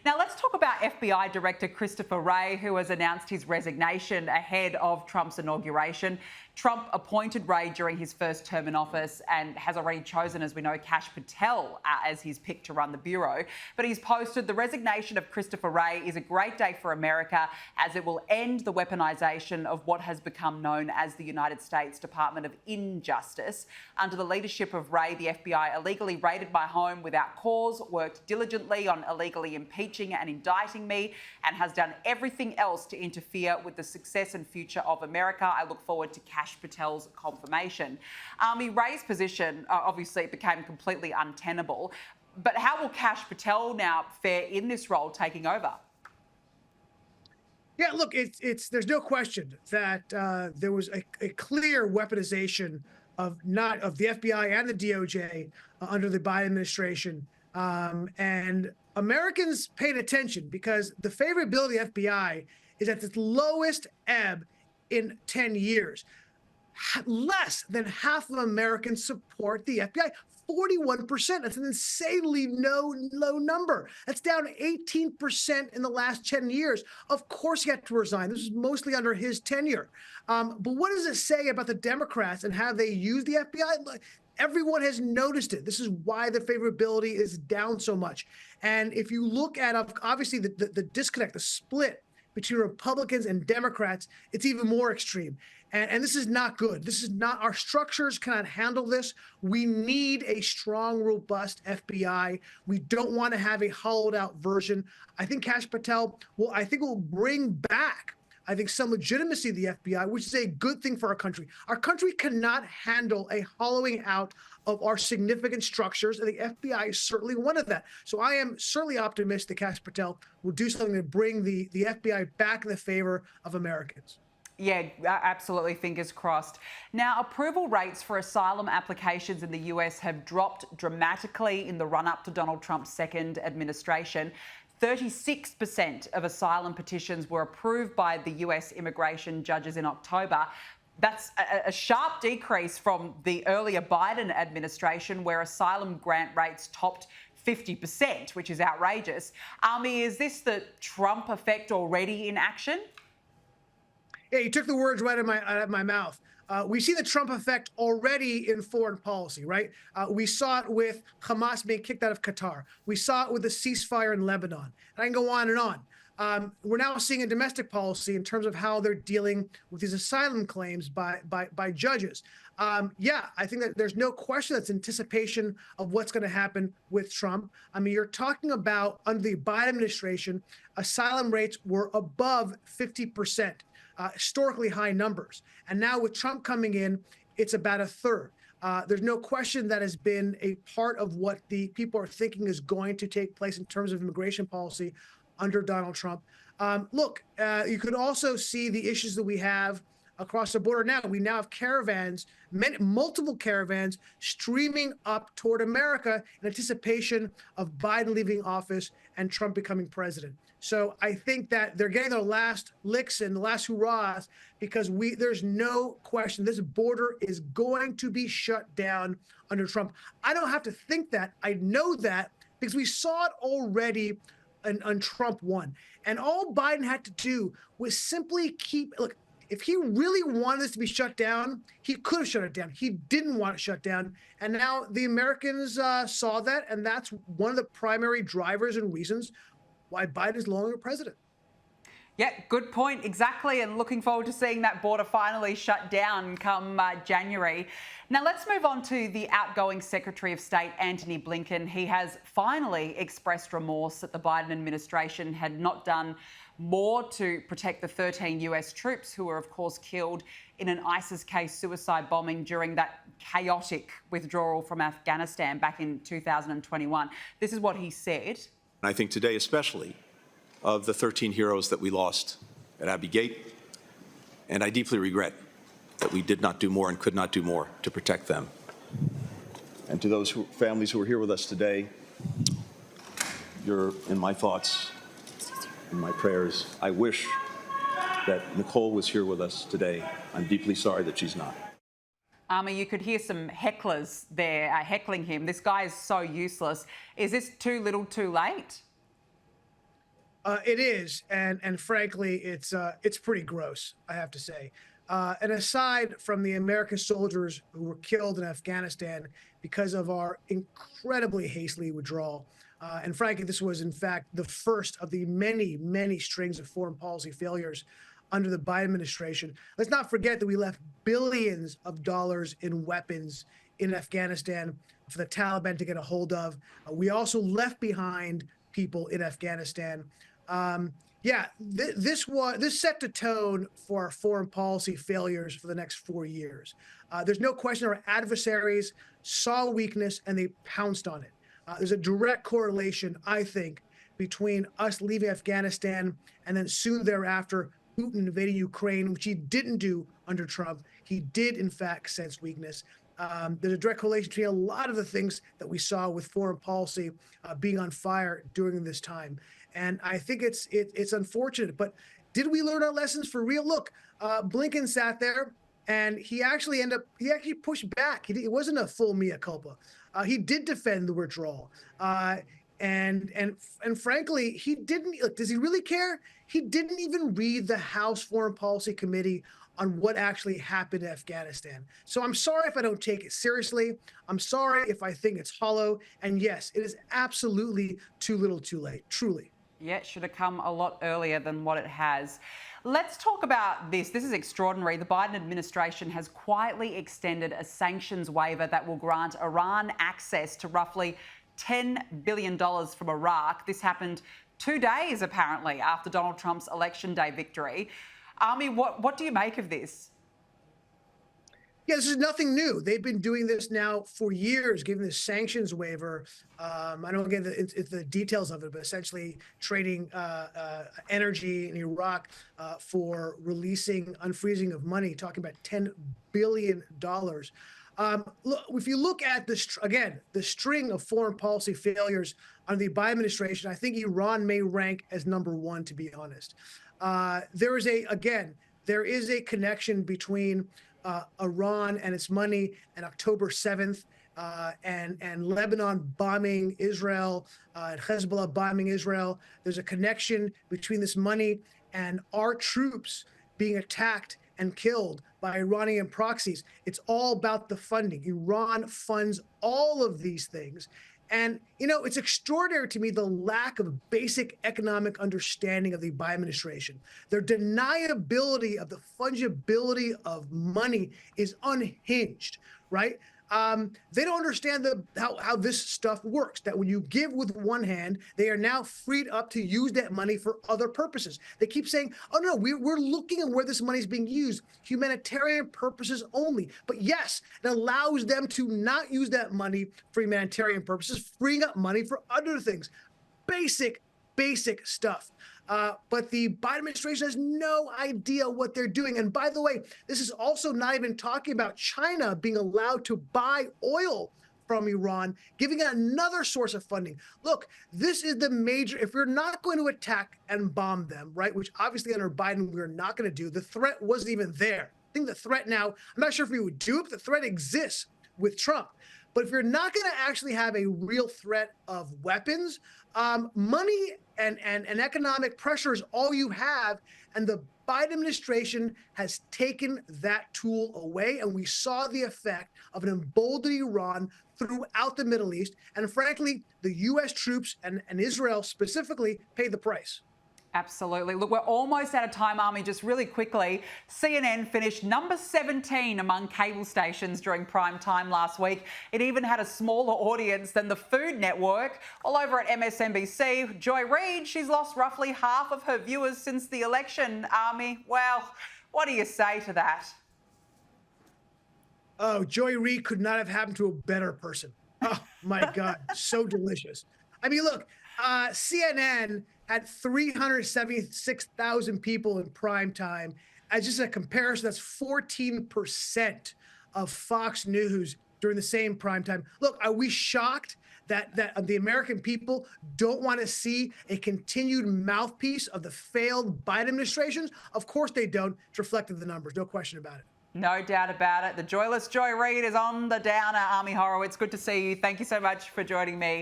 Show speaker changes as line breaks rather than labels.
Now let's talk about FBI Director Christopher Wray, who has announced his resignation ahead of Trump's inauguration. Trump appointed Wray during his first term in office and has already chosen, as we know, Kash Patel as his pick to run the Bureau. But he's posted, the resignation of Christopher Wray is a great day for America as it will end the weaponisation of what has become known as the United States Department of Injustice. Under the leadership of Wray, the FBI illegally raided my home without cause, worked diligently on illegally impeaching and indicting me, and has done everything else to interfere with the success and future of America. I look forward to Kash Patel's confirmation. Wray's position obviously became completely untenable. But how will Kash Patel now fare in this role taking over?
Yeah, look, there's no question that there was a clear weaponization of the FBI and the DOJ under the Biden administration. And Americans paid attention because the favorability of the FBI is at its lowest ebb in 10 years. Less than half of Americans support the FBI. 41%. That's an insanely low number. That's down 18% in the last 10 years. Of course he had to resign. This is mostly under his tenure. But what does it say about the Democrats and how they use the FBI? Everyone has noticed it. This is why the favorability is down so much. And if you look at, obviously, the disconnect, the split between Republicans and Democrats, it's even more extreme. And this is not good. This is not, our structures cannot handle this. We need a strong, robust FBI. We don't want to have a hollowed out version. I think Kash Patel will bring back, some legitimacy to the FBI, which is a good thing for our country. Our country cannot handle a hollowing out of our significant structures, and the FBI is certainly one of that. So I am certainly optimistic Kash Patel will do something to bring the FBI back in the favor of Americans.
Yeah, absolutely, fingers crossed. Now, approval rates for asylum applications in the US have dropped dramatically in the run-up to Donald Trump's second administration. 36% of asylum petitions were approved by the US immigration judges in October. That's a sharp decrease from the earlier Biden administration, where asylum grant rates topped 50%, which is outrageous. Ami, is this the Trump effect already in action?
Yeah, you took the words right out of my mouth. We see the Trump effect already in foreign policy, right? We saw it with Hamas being kicked out of Qatar. We saw it with the ceasefire in Lebanon. And I can go on and on. We're now seeing a domestic policy in terms of how they're dealing with these asylum claims by judges. Yeah, I think that there's no question that's anticipation of what's going to happen with Trump. I mean, you're talking about under the Biden administration, asylum rates were above 50%. Historically high numbers. And now with Trump coming in, it's about a third. There's no question that has been a part of what the people are thinking is going to take place in terms of immigration policy under Donald Trump. Look, you could also see the issues that we have across the border now. We now have caravans, multiple caravans streaming up toward America in anticipation of Biden leaving office and Trump becoming president. So I think that they're getting their last licks and the last hurrahs because there's no question this border is going to be shut down under Trump. I don't have to think that. I know that because we saw it already on Trump 1. And all Biden had to do was simply look, if he really wanted this to be shut down, he could have shut it down. He didn't want it shut down. And now the Americans saw that. And that's one of the primary drivers and reasons why Biden is no longer president.
Yeah, good point. Exactly. And looking forward to seeing that border finally shut down come January. Now, let's move on to the outgoing Secretary of State, Antony Blinken. He has finally expressed remorse that the Biden administration had not done more to protect the 13 US troops who were, of course, killed in an ISIS-K suicide bombing during that chaotic withdrawal from Afghanistan back in 2021. This is what he said.
I think today especially of the 13 heroes that we lost at Abbey Gate, and I deeply regret that we did not do more and could not do more to protect them. And to those families who are here with us today, you're in my thoughts, in my prayers. I wish that Nicole was here with us today. I'm deeply sorry that she's not.
You could hear some hecklers there heckling him. This guy is so useless. Is this too little too late?
It is, and frankly, it's pretty gross, I have to say. And aside from the American soldiers who were killed in Afghanistan because of our incredibly hastily withdrawal, and frankly, this was in fact the first of the many, many strings of foreign policy failures under the Biden administration. Let's not forget that we left billions of dollars in weapons in Afghanistan for the Taliban to get a hold of. We also left behind people in Afghanistan. This set the tone for our foreign policy failures for the next 4 years. There's no question our adversaries saw weakness and they pounced on it. There's a direct correlation, I think, between us leaving Afghanistan and then soon thereafter Putin invading Ukraine, which he didn't do under Trump. He did, in fact, sense weakness. There's a direct correlation between a lot of the things that we saw with foreign policy being on fire during this time. And I think it's unfortunate. But did we learn our lessons for real? Look, Blinken sat there and he actually pushed back. It wasn't a full mea culpa. He did defend the withdrawal. And frankly, he didn't. Look, does he really care? He didn't even read the House Foreign Policy Committee on what actually happened in Afghanistan. So I'm sorry if I don't take it seriously. I'm sorry if I think it's hollow. And yes, it is absolutely too little too late, truly.
Yeah, it should have come a lot earlier than what it has. Let's talk about this. This is extraordinary. The Biden administration has quietly extended a sanctions waiver that will grant Iran access to roughly $10 billion from Iraq. This happened 2 days, apparently, after Donald Trump's election day victory. Ami, what do you make of this?
Yeah, this is nothing new. They've been doing this now for years, giving this sanctions waiver. I don't get the details of it, but essentially trading energy in Iraq for unfreezing of money, talking about $10 billion. Look, if you look at this, again, the string of foreign policy failures under the Biden administration, I think Iran may rank as number one, to be honest. There is a connection between Iran and its money and October 7th and Lebanon bombing Israel and Hezbollah bombing Israel. There's a connection between this money and our troops being attacked and killed by Iranian proxies. It's all about the funding. Iran funds all of these things. And, it's extraordinary to me, the lack of basic economic understanding of the Biden administration. Their deniability of the fungibility of money is unhinged, right? They don't understand how this stuff works, that when you give with one hand, they are now freed up to use that money for other purposes. They keep saying, oh, no, we're looking at where this money is being used, humanitarian purposes only. But yes, it allows them to not use that money for humanitarian purposes, freeing up money for other things. Basic stuff. But the Biden administration has no idea what they're doing. And by the way, this is also not even talking about China being allowed to buy oil from Iran, giving it another source of funding. Look, this is the major, if we're not going to attack and bomb them, right, which obviously under Biden we're not going to do, the threat wasn't even there. I think the threat now, I'm not sure if we would do it, but the threat exists with Trump. But if you're not going to actually have a real threat of weapons, money and economic pressure is all you have. And the Biden administration has taken that tool away. And we saw the effect of an emboldened Iran throughout the Middle East. And frankly, the U.S. troops and Israel specifically paid the price.
Absolutely. Look, we're almost out of time, Ami. Just really quickly, CNN finished number 17 among cable stations during prime time last week. It even had a smaller audience than the Food Network. All over at MSNBC, Joy Reid, she's lost roughly half of her viewers since the election. Ami, well, what do you say to that?
Oh, Joy Reid could not have happened to a better person. Oh, my God. So delicious. I mean, look, CNN had 376,000 people in prime time. As just a comparison, that's 14% of Fox News during the same prime time. Look, are we shocked that the American people don't want to see a continued mouthpiece of the failed Biden administrations? Of course they don't. It's reflected in the numbers. No question about it.
No doubt about it. The joyless Joy Reid is on the downer. Ami Horowitz, good to see you. Thank you so much for joining me.